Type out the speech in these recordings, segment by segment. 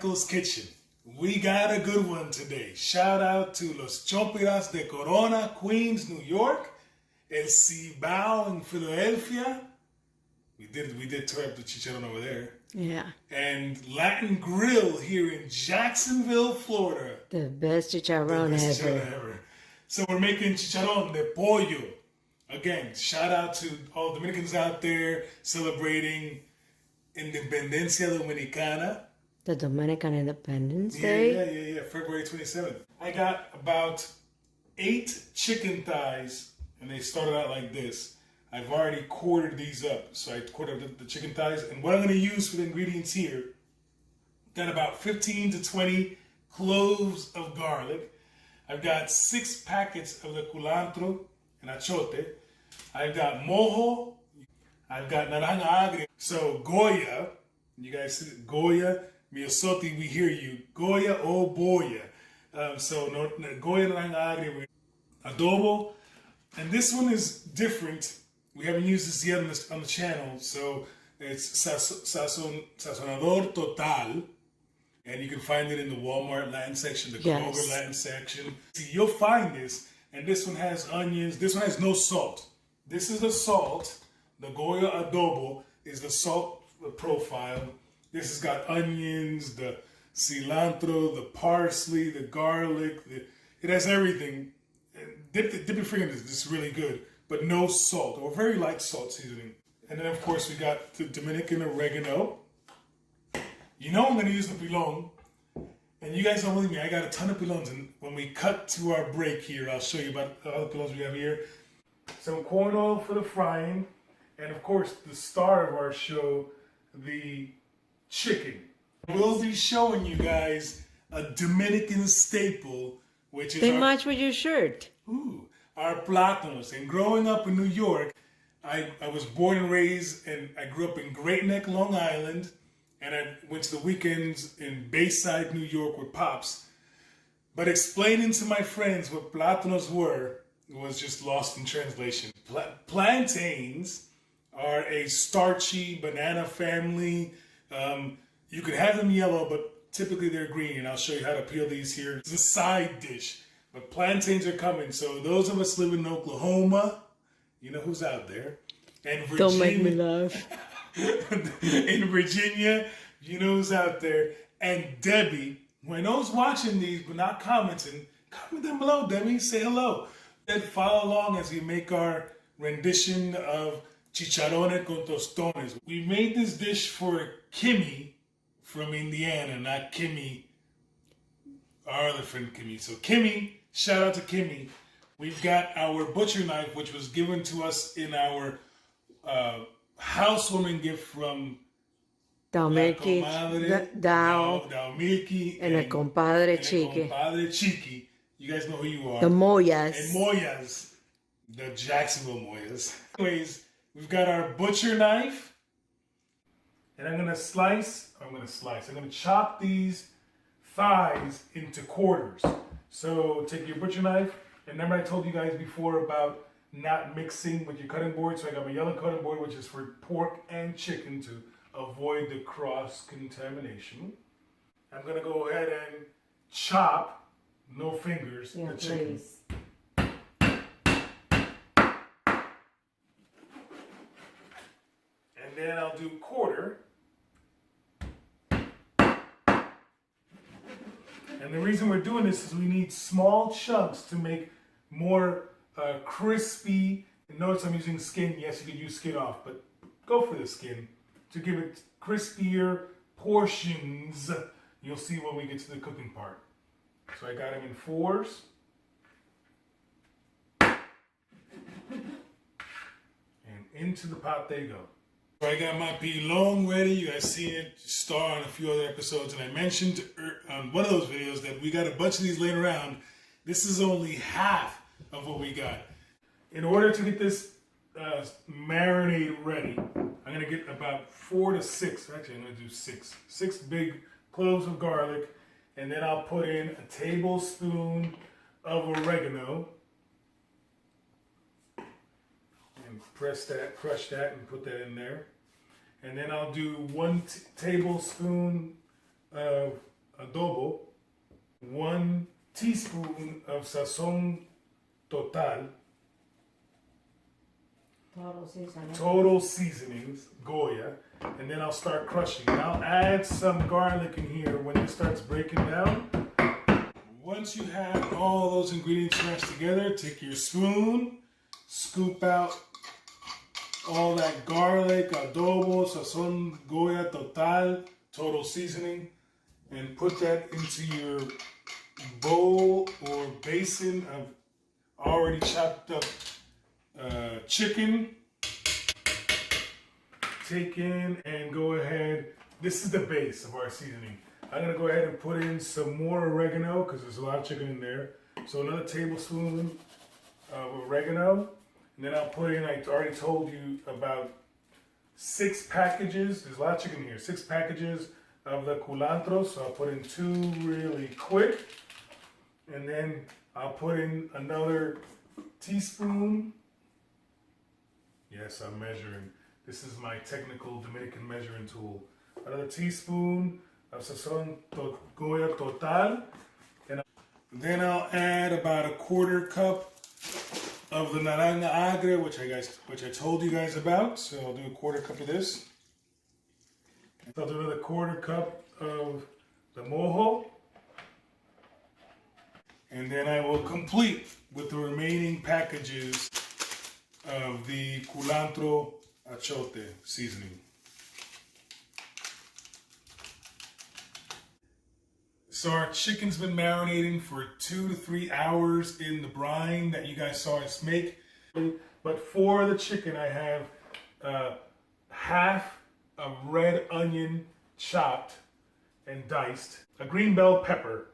Michael's Kitchen. We got a good one today. Shout out to Los Chopiras de Corona, Queens, New York. El Cibao in Philadelphia. We did tear up the chicharrón over there. Yeah. And Latin Grill here in Jacksonville, Florida. The best chicharrón ever. So we're making chicharrón de pollo. Again, shout out to all Dominicans out there celebrating Independencia Dominicana. The Dominican Independence Day? Yeah. February 27th. I got about 8 chicken thighs, and they started out like this. I've already quartered these up. So I quartered the chicken thighs. And what I'm going to use for the ingredients here, got about 15 to 20 cloves of garlic. I've got 6 packets of the culantro and achiote. I've got mojo. I've got naranja agria. So Goya, you guys see it? Goya, miosotti, we hear you. Goya o boya. Goya naranja agria, adobo. And this one is different. We haven't used this yet on the channel. So it's sazonador total. And you can find it in the Walmart Latin section, the Kroger Latin section. See, you'll find this. And this one has onions. This one has no salt. This is the salt. The Goya adobo is the salt profile. This has got onions, the cilantro, the parsley, the garlic. It has everything. Dip your finger in this. This is really good. But no salt, or very light salt seasoning. And then, of course, we got the Dominican oregano. You know I'm going to use the pilon. And you guys don't believe me, I got a ton of pilons. And when we cut to our break here, I'll show you about all the pilons we have here. Some corn oil for the frying. And of course, the star of our show, the chicken. We'll be showing you guys a Dominican staple, which is they match with your shirt. Our plátanos. And growing up in New York, I was born and raised, and I grew up in Great Neck, Long Island. And I went to the weekends in Bayside, New York with Pops. But explaining to my friends what plátanos were was just lost in translation. Plantains are a starchy banana family. You could have them yellow, but typically they're green. And I'll show you how to peel these here. It's a side dish. But plantains are coming. So those of us living in Oklahoma, you know who's out there. And Virginia. Don't make me laugh. In Virginia, you know who's out there. And Debbie, who I know is watching these but not commenting, comment down below, Debbie. Say hello. And follow along as we make our rendition of chicharrones con tostones. We made this dish for Kimmy from Indiana, not Kimmy, our other friend Kimmy. So Kimmy, shout out to Kimmy. We've got our butcher knife, which was given to us in our housewarming gift from Dalmiki, and a compadre Chiqui. You guys know who you are. The Moyas. And Moyas. The Jacksonville Moyas. Anyways, we've got our butcher knife. And I'm going to chop these thighs into quarters. So take your butcher knife. And remember I told you guys before about not mixing with your cutting board. So I got my yellow cutting board, which is for pork and chicken to avoid the cross-contamination. I'm going to go ahead and chop, no fingers, the chicken. Please. And then I'll do quarter. And the reason we're doing this is we need small chunks to make more crispy. And notice I'm using skin. Yes, you could use skin off, but go for the skin to give it crispier portions. You'll see when we get to the cooking part. So I got them in 4s. And into the pot they go. So I got my pilon ready. You guys seen it star on a few other episodes. And I mentioned on one of those videos that we got a bunch of these laying around. This is only half of what we got. In order to get this marinade ready, I'm going to get about 4 to 6. Actually, I'm going to do 6. 6 big cloves of garlic. And then I'll put in a tablespoon of oregano. And crush that and put that in there. And then I'll do 1 tablespoon of adobo, 1 teaspoon of sazon total, total seasonings, Goya, and then I'll start crushing. And I'll add some garlic in here when it starts breaking down. Once you have all those ingredients mashed together, take your spoon, scoop out all that garlic, adobo, sazon, Goya, total seasoning, and put that into your bowl or basin of already chopped up chicken. Take in and go ahead. This is the base of our seasoning. I'm gonna go ahead and put in some more oregano because there's a lot of chicken in there. So another tablespoon of oregano. And then I'll put in, I already told you, about 6 packages. There's a lot of chicken here. 6 packages of the culantro. So I'll put in 2 really quick. And then I'll put in another teaspoon. Yes, I'm measuring. This is my technical Dominican measuring tool. Another teaspoon of sazon Goya total. And then I'll add about a 1/4 cup of the naranja agria, which I told you guys about. So I'll do a 1/4 cup of this. I'll do another 1/4 cup of the mojo. And then I will complete with the remaining packages of the culantro achiote seasoning. So our chicken's been marinating for 2 to 3 hours in the brine that you guys saw us make. But for the chicken, I have half a red onion chopped and diced, a green bell pepper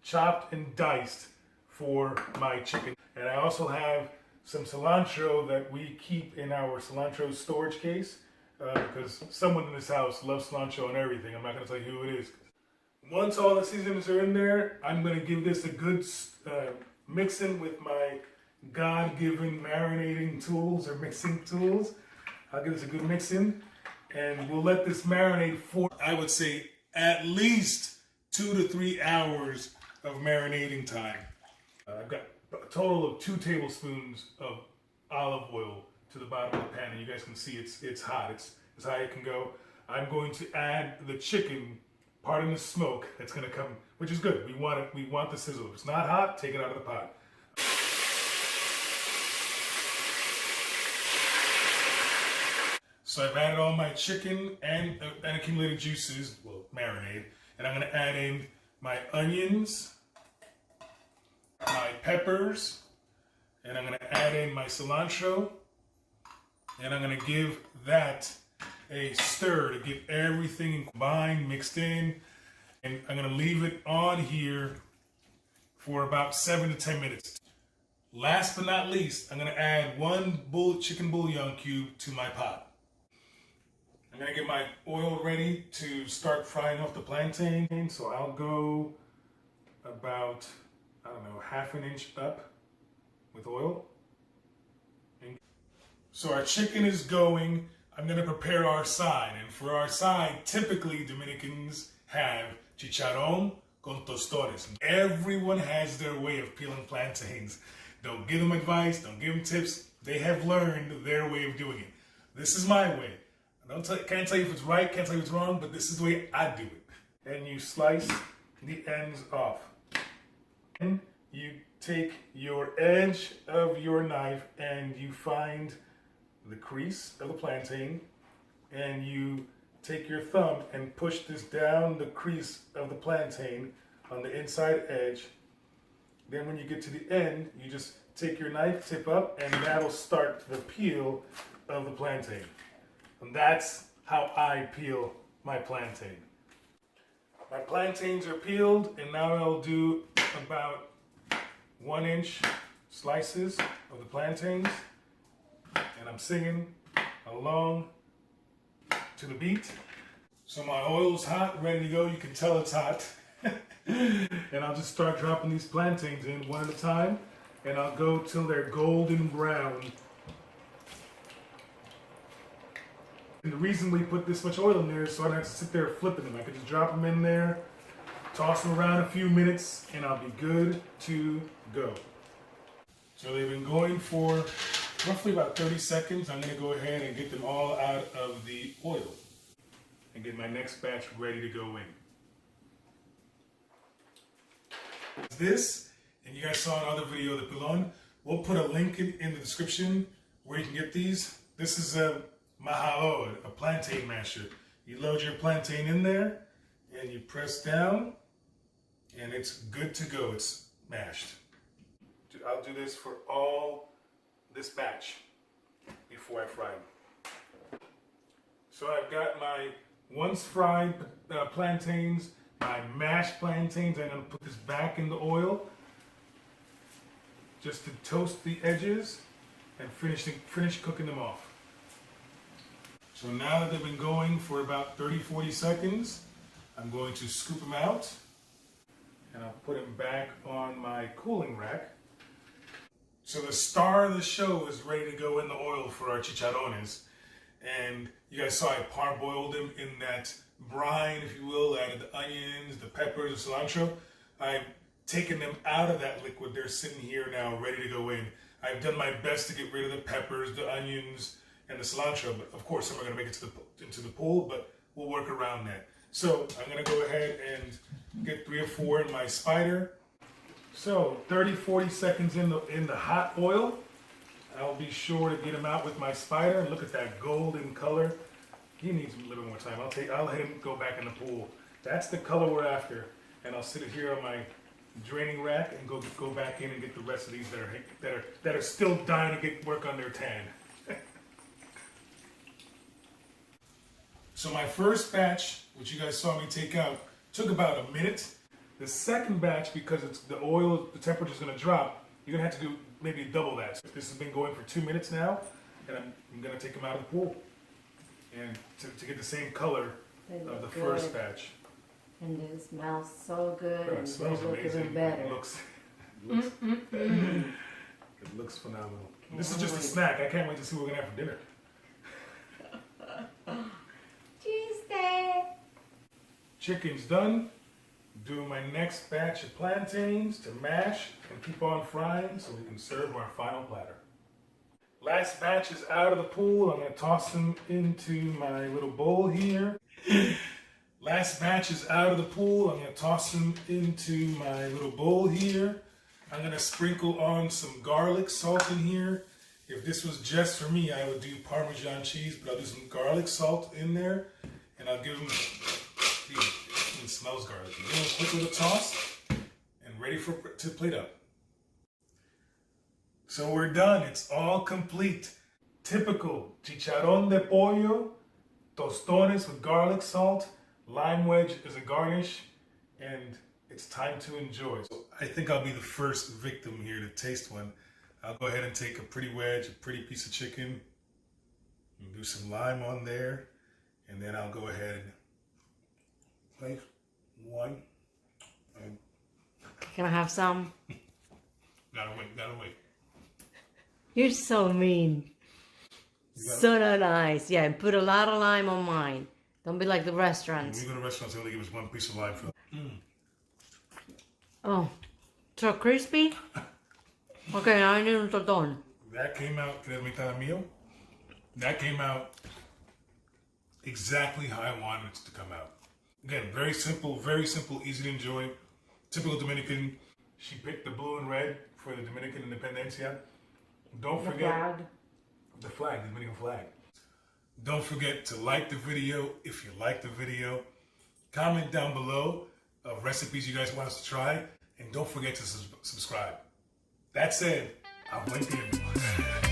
chopped and diced for my chicken. And I also have some cilantro that we keep in our cilantro storage case because someone in this house loves cilantro and everything. I'm not going to tell you who it is. Once all the seasonings are in there, I'm going to give this a good mixing with my God-given marinating tools or mixing tools. I'll give this a good mixing, and we'll let this marinate for, I would say, at least 2 to 3 hours of marinating time. I've got a total of 2 tablespoons of olive oil to the bottom of the pan, and you guys can see it's hot. It's as high as it can go. I'm going to add the chicken, pardon the smoke that's going to come, which is good. We want it. We want the sizzle. If it's not hot, take it out of the pot. So I've added all my chicken and accumulated juices, well, marinade, and I'm going to add in my onions, my peppers, and I'm going to add in my cilantro, and I'm going to give that a stir to get everything combined, mixed in, and I'm going to leave it on here for about 7 to 10 minutes. Last but not least, I'm going to add 1 chicken bouillon cube to my pot. I'm going to get my oil ready to start frying off the plantain, so I'll go about, I don't know, 1/2 inch up with oil. So our chicken is going. I'm going to prepare our side. And for our side, typically Dominicans have chicharrón con tostones. Everyone has their way of peeling plantains. Don't give them advice. Don't give them tips. They have learned their way of doing it. This is my way. Can't tell you if it's right, can't tell you if it's wrong, but this is the way I do it. And you slice the ends off. And you take your edge of your knife and you find the crease of the plantain, and you take your thumb and push this down the crease of the plantain on the inside edge. Then when you get to the end, you just take your knife tip up, and that'll start the peel of the plantain. And that's how I peel my plantain. My plantains are peeled, and now I'll do about 1-inch slices of the plantains. And I'm singing along to the beat. So my oil's hot, ready to go. You can tell it's hot. And I'll just start dropping these plantains in one at a time. And I'll go till they're golden brown. And the reason we put this much oil in there is so I don't have to sit there flipping them. I can just drop them in there Toss them around a few minutes and I'll be good to go. So they've been going for roughly about 30 seconds. I'm going to go ahead and get them all out of the oil and get my next batch ready to go in. This, and you guys saw another video of the Pilon. We'll put a link in the description where you can get these. This is a mojo, a plantain masher. You load your plantain in there and you press down and it's good to go. It's mashed. I'll do this for all this batch before I fry them. So I've got my once fried plantains, my mashed plantains. I'm going to put this back in the oil just to toast the edges and finish cooking them off. So now that they've been going for about 30-40 seconds, I'm going to scoop them out and I'll put them back on my cooling rack. So the star of the show is ready to go in the oil for our chicharrones. And you guys saw I parboiled them in that brine, if you will. I added the onions, the peppers, the cilantro. I've taken them out of that liquid. They're sitting here now ready to go in. I've done my best to get rid of the peppers, the onions, and the cilantro. But of course, I'm not going to make it into the pool, but we'll work around that. So I'm going to go ahead and get 3 or 4 in my spider. So 30-40 seconds in the hot oil. I'll be sure to get him out with my spider. And look at that golden color. He needs a little more time. I'll let him go back in the pool. That's the color we're after. And I'll sit it here on my draining rack and go back in and get the rest of these that are still dying to get work on their tan. So my first batch, which you guys saw me take out, took about a minute. The second batch, because it's the oil, the temperature is going to drop, you're going to have to do maybe double that. So this has been going for 2 minutes now, and I'm going to take them out of the pool and to get the same color of the first batch. And it smells so good. It smells amazing. Even better. It looks phenomenal. This is just a snack. I can't wait to see what we're going to have for dinner. Tuesday. Chicken's done. Doing my next batch of plantains to mash and keep on frying so we can serve our final platter. Last batch is out of the pool. I'm going to toss them into my little bowl here. Last batch is out of the pool. I'm going to toss them into my little bowl here. I'm going to sprinkle on some garlic salt in here. If this was just for me, I would do Parmesan cheese, but I'll do some garlic salt in there, and I'll give them. It smells garlicky. Give them a quick little toss and ready to plate up. So we're done. It's all complete. Typical chicharrón de pollo, tostones with garlic salt, lime wedge as a garnish, and it's time to enjoy. So I think I'll be the first victim here to taste one. I'll go ahead and take a pretty wedge, a pretty piece of chicken, and do some lime on there, and then I'll go ahead and place one. Can I have some? Gotta wait. You're so mean. So not nice. Yeah, and put a lot of lime on mine. Don't be like the restaurants. When we go to restaurants, they only give us one piece of lime for. Oh, so crispy? Okay, now I need un tostón. That came out, that came out exactly how I wanted it to come out. Again, very simple, easy to enjoy. Typical Dominican. She picked the blue and red for the Dominican Independencia. Don't forget the flag, the Dominican flag. Don't forget to like the video if you like the video. Comment down below of recipes you guys want us to try. And don't forget to subscribe. That said, I'm LinkedIn.